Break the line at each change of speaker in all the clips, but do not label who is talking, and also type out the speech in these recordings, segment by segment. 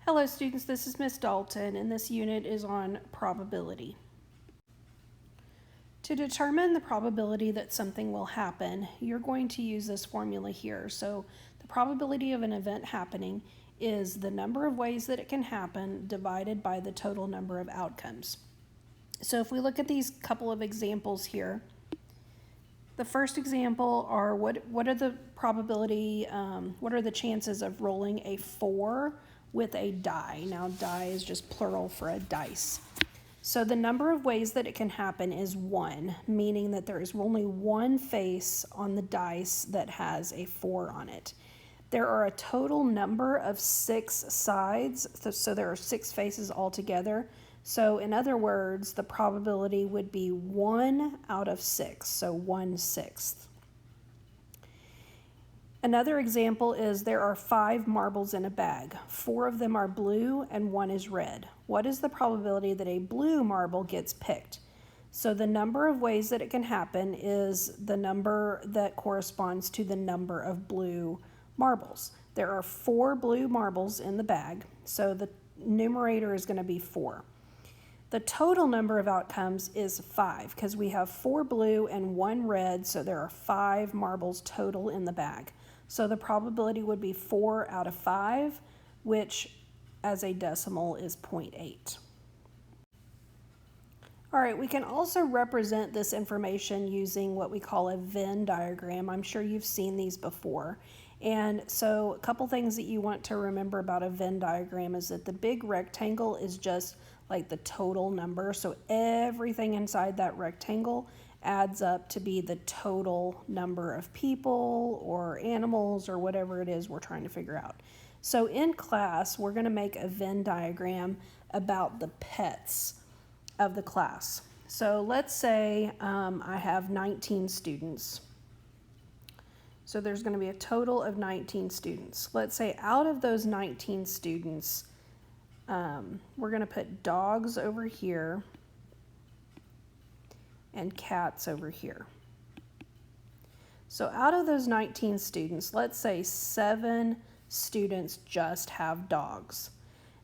Hello students, this is Miss Dalton and this unit is on probability. To determine the probability that something will happen, you're going to use this formula here. So the probability of an event happening is the number of ways that it can happen divided by the total number of outcomes. So if we look at these couple of examples here, the first example are what are the chances of rolling a 4 with a die. Now die is just plural for a dice. So the number of ways that it can happen is 1, meaning that there is only one face on the dice that has a 4 on it. There are a total number of 6 sides, so there are 6 faces altogether. So in other words, the probability would be 1 out of 6, so 1/6. Another example is there are 5 marbles in a bag. 4 of them are blue and 1 is red. What is the probability that a blue marble gets picked? So the number of ways that it can happen is the number that corresponds to the number of blue marbles. There are 4 blue marbles in the bag, so the numerator is going to be 4. The total number of outcomes is 5 because we have 4 blue and 1 red, so there are 5 marbles total in the bag. So the probability would be 4 out of 5, which as a decimal is 0.8. All right, we can also represent this information using what we call a Venn diagram. I'm sure you've seen these before. And so a couple things that you want to remember about a Venn diagram is that the big rectangle is just like the total number. So everything inside that rectangle adds up to be the total number of people or animals or whatever it is we're trying to figure out. So in class, we're going to make a Venn diagram about the pets of the class. So let's say I have 19 students. So there's going to be a total of 19 students. Let's say out of those 19 students, we're going to put dogs over here and cats over here. So out of those 19 students, let's say 7 students just have dogs.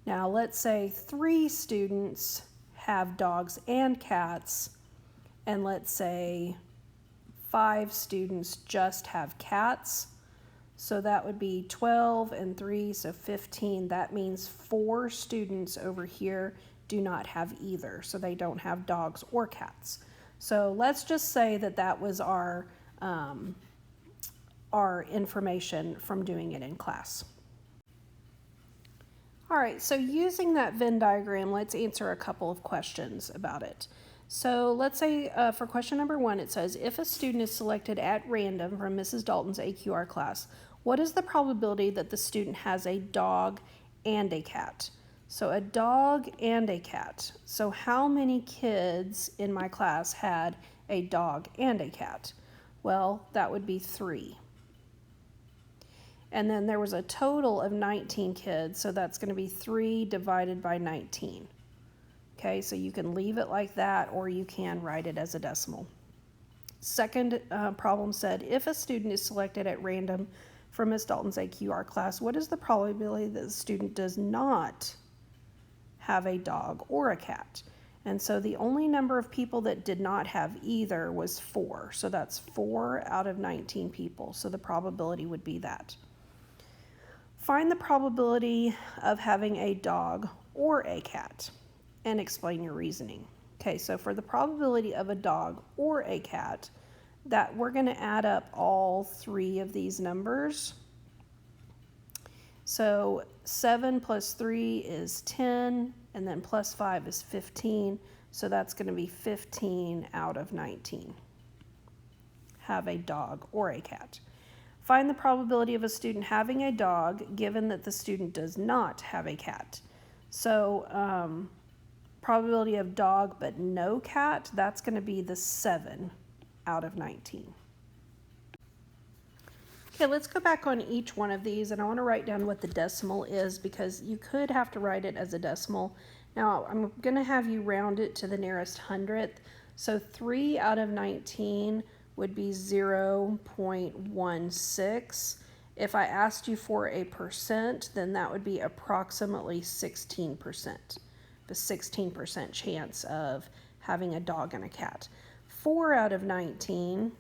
Now let's say 3 students have dogs and cats, and let's say 5 students just have cats. So that would be 12 and 3, so 15. That means 4 students over here do not have either, so they don't have dogs or cats. So let's just say that that was our information from doing it in class. All right, so using that Venn diagram, let's answer a couple of questions about it. So let's say for question number 1, it says, if a student is selected at random from Mrs. Dalton's AQR class, what is the probability that the student has a dog and a cat? So a dog and a cat. So how many kids in my class had a dog and a cat? Well, that would be 3. And then there was a total of 19 kids, so that's going to be 3 divided by 19. Okay, so you can leave it like that, or you can write it as a decimal. Second problem said, if a student is selected at random from Ms. Dalton's AQR class, what is the probability that the student does not have a dog or a cat? And so the only number of people that did not have either was 4. So that's 4 out of 19 people. So the probability would be that. Find the probability of having a dog or a cat and explain your reasoning. Okay, so for the probability of a dog or a cat, that we're going to add up all 3 of these numbers. So 7 plus 3 is 10, and then plus 5 is 15. So that's going to be 15 out of 19 have a dog or a cat. Find the probability of a student having a dog given that the student does not have a cat. So probability of dog but no cat, that's going to be the 7 out of 19. Okay, let's go back on each one of these, and I want to write down what the decimal is because you could have to write it as a decimal. Now I'm going to have you round it to the nearest hundredth. So 3 out of 19 would be 0.16, If I asked you for a percent, then that would be approximately 16%. The 16% chance of having a dog and a cat. 4 out of 19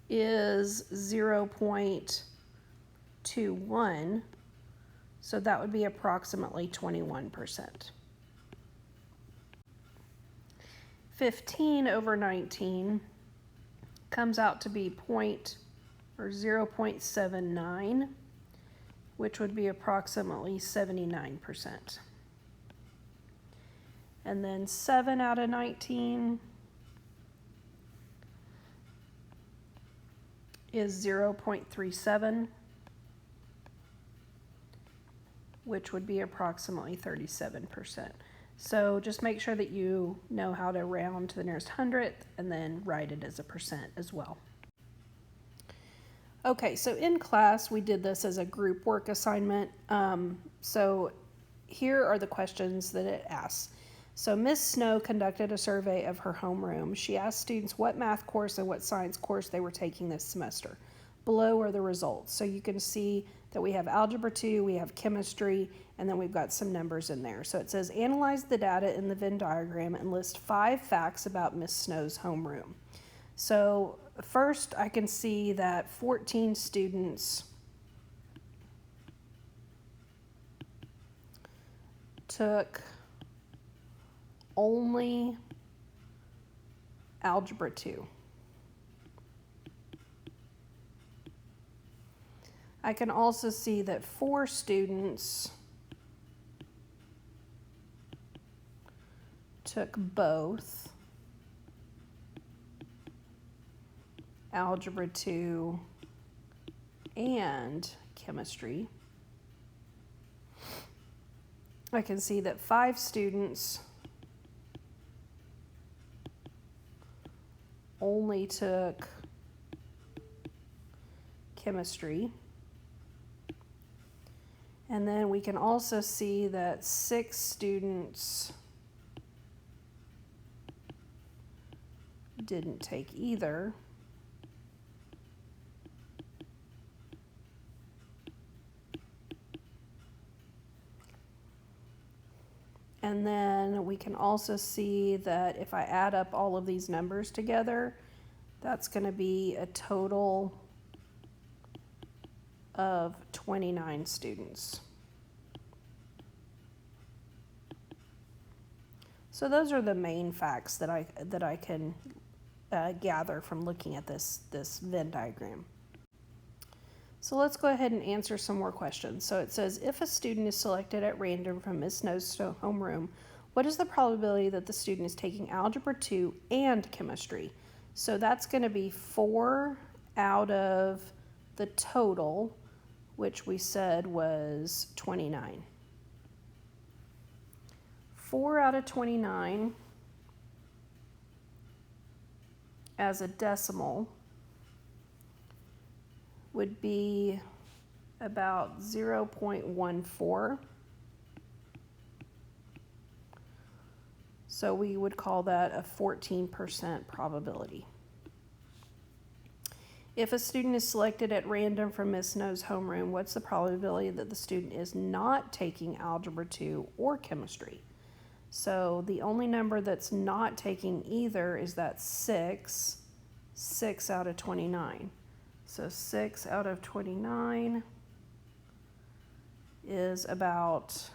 is 0.21, so that would be approximately 21%. 15 over 19 comes out to be 0.79, which would be approximately 79%. And then 7 out of 19 is 0.37, which would be approximately 37%. So just make sure that you know how to round to the nearest hundredth and then write it as a percent as well. Okay, so in class we did this as a group work assignment. So here are the questions that it asks. So Miss Snow conducted a survey of her homeroom. She asked students what math course and what science course they were taking this semester. Below are the results. So you can see that we have Algebra 2, we have Chemistry, and then we've got some numbers in there. So it says, analyze the data in the Venn diagram and list 5 facts about Miss Snow's homeroom. So first I can see that 14 students took only Algebra 2. I can also see that 4 students took both Algebra 2 and Chemistry. I can see that 5 students only took Chemistry. And then we can also see that 6 students didn't take either. And then we can also see that if I add up all of these numbers together, that's going to be a total of 29 students. So those are the main facts that I can gather from looking at this Venn diagram. So let's go ahead and answer some more questions. So it says, if a student is selected at random from Ms. Snow's homeroom, what is the probability that the student is taking Algebra 2 and Chemistry? So that's going to be 4 out of the total, which we said was 29. 4 out of 29 as a decimal would be about 0.14. So we would call that a 14% probability. If a student is selected at random from Ms. Snow's homeroom, what's the probability that the student is not taking Algebra 2 or Chemistry? So the only number that's not taking either is that 6 out of 29. So 6 out of 29 is about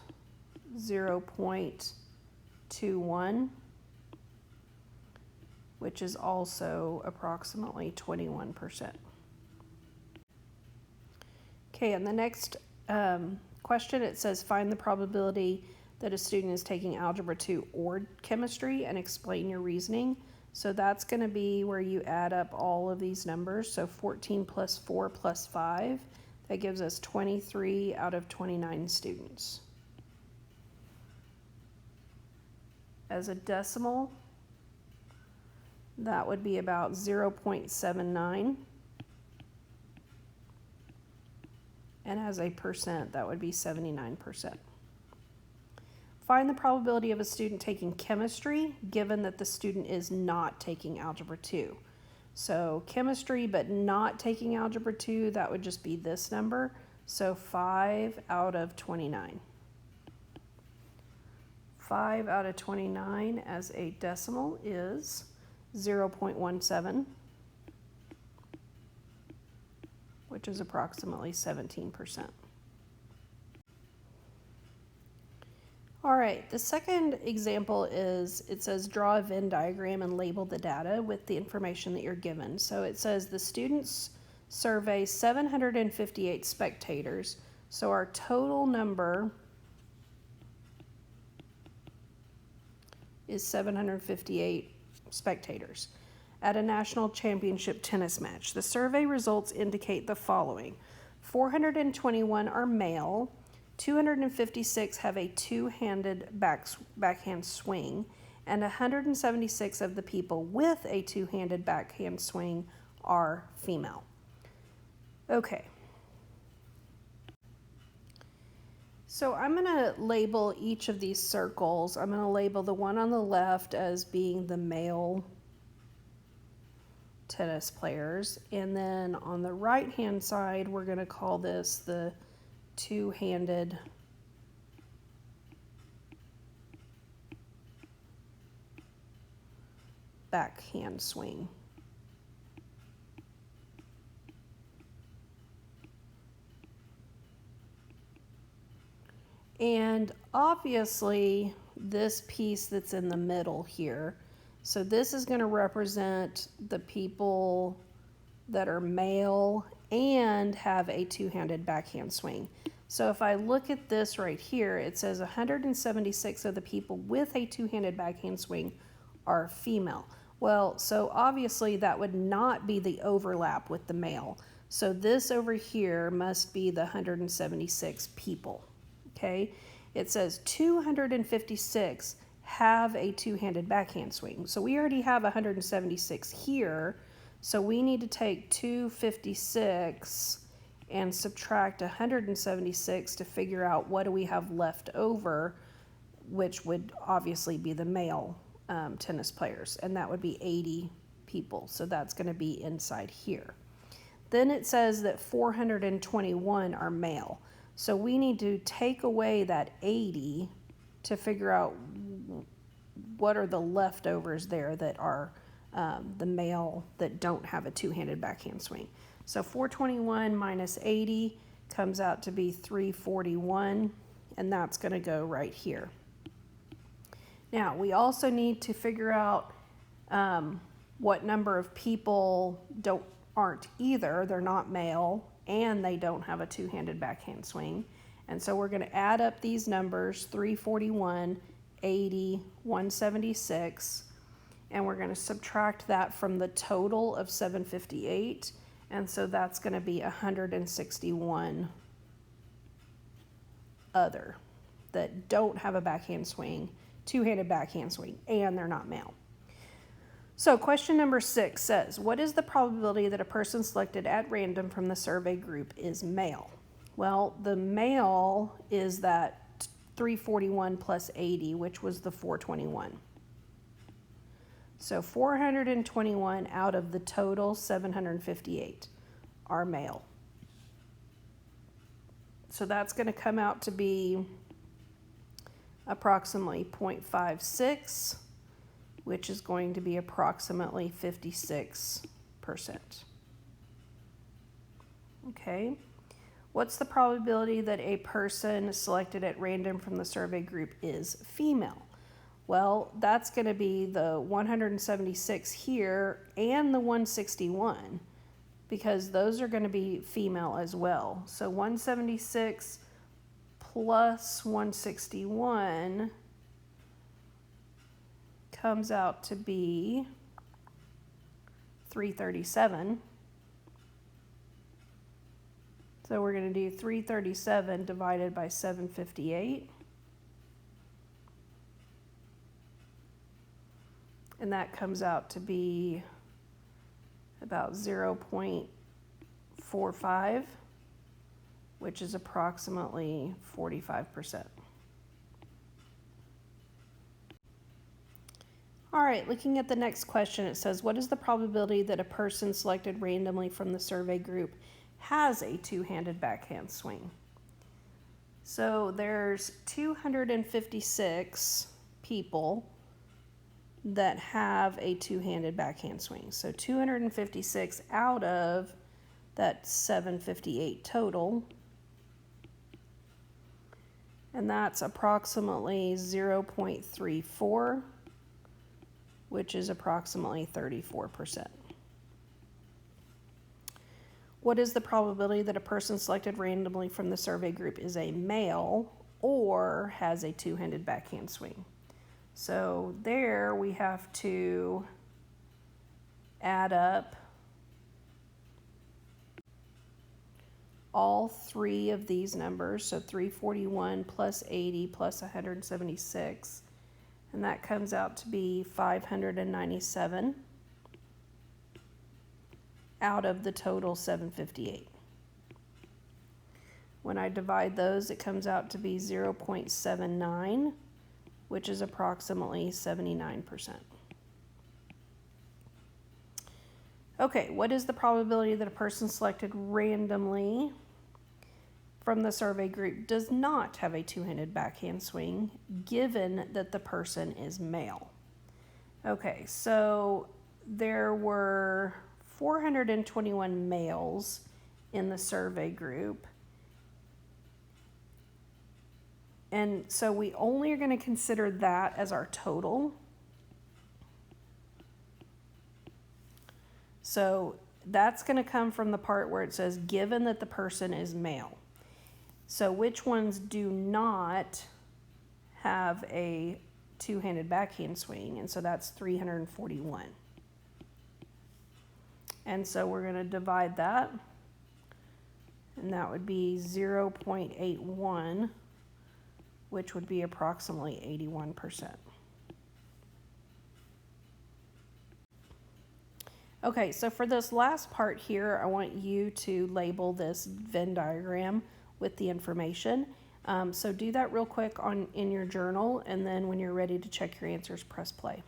0.21, which is also approximately 21%. Okay, and the next question, it says find the probability that a student is taking Algebra 2 or Chemistry and explain your reasoning. So that's going to be where you add up all of these numbers. So 14 plus 4 plus 5, that gives us 23 out of 29 students. As a decimal, that would be about 0.79. And as a percent, that would be 79%. Find the probability of a student taking Chemistry given that the student is not taking Algebra 2. So chemistry, but not taking algebra 2, that would just be this number. So 5 out of 29. 5 out of 29 as a decimal is 0.17, which is approximately 17%. All right, the second example is, it says draw a Venn diagram and label the data with the information that you're given. So it says the students survey 758 spectators. So our total number is 758 spectators at a national championship tennis match. The survey results indicate the following: 421 are male, 256 have a two-handed backhand swing, and 176 of the people with a two-handed backhand swing are female. Okay. So I'm going to label each of these circles. I'm going to label the one on the left as being the male tennis players. And then on the right-hand side, we're going to call this the two-handed backhand swing. And obviously this piece that's in the middle here, so this is going to represent the people that are male and have a two-handed backhand swing. So if I look at this right here, it says 176 of the people with a two-handed backhand swing are female. Well, so obviously that would not be the overlap with the male. So this over here must be the 176 people. Okay, it says 256 have a two-handed backhand swing. So we already have 176 here. So we need to take 256 and subtract 176 to figure out what do we have left over, which would obviously be the male tennis players, and that would be 80 people. So that's going to be inside here. Then it says that 421 are male. So we need to take away that 80 to figure out what are the leftovers there that are the male that don't have a two-handed backhand swing. So 421 minus 80 comes out to be 341, and that's going to go right here. Now, we also need to figure out what number of people aren't either. They're not male, and they don't have a two-handed backhand swing. And so we're going to add up these numbers, 341, 80, 176, and we're going to subtract that from the total of 758, and so that's going to be 161 other that don't have a backhand swing, two-handed backhand swing, and they're not male. So question number 6 says, what is the probability that a person selected at random from the survey group is male? Well, the male is that 341 plus 80, which was the 421. So 421 out of the total 758 are male. So that's going to come out to be approximately 0.56, which is going to be approximately 56%. Okay. What's the probability that a person selected at random from the survey group is female? Well, that's going to be the 176 here and the 161, because those are going to be female as well. So 176 plus 161 comes out to be 337. So we're going to do 337 divided by 758. And that comes out to be about 0.45, which is approximately 45%. All right, looking at the next question, it says, what is the probability that a person selected randomly from the survey group has a two-handed backhand swing? So there's 256 people that have a two-handed backhand swing. So 256 out of that 758 total. And that's approximately 0.34, which is approximately 34%. What is the probability that a person selected randomly from the survey group is a male or has a two-handed backhand swing? So there we have to add up all three of these numbers. So 341 plus 80 plus 176. And that comes out to be 597 out of the total 758. When I divide those, it comes out to be 0.79, which is approximately 79%. Okay, what is the probability that a person selected randomly from the survey group does not have a two-handed backhand swing, given that the person is male? Okay, so there were 421 males in the survey group. And so we only are going to consider that as our total. So that's going to come from the part where it says, given that the person is male. So which ones do not have a two-handed backhand swing? And so that's 341. And so we're going to divide that. And that would be 0.81, which would be approximately 81%. Okay, so for this last part here, I want you to label this Venn diagram with the information. So do that real quick in your journal, and then when you're ready to check your answers, press play.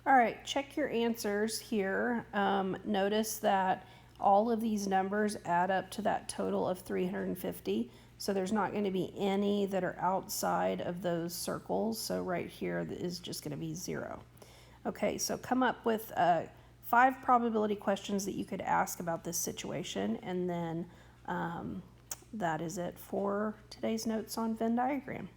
All right, check your answers here. Notice that all of these numbers add up to that total of 350. So there's not going to be any that are outside of those circles. So right here is just going to be 0. Okay, so come up with 5 probability questions that you could ask about this situation, and then that is it for today's notes on Venn diagram.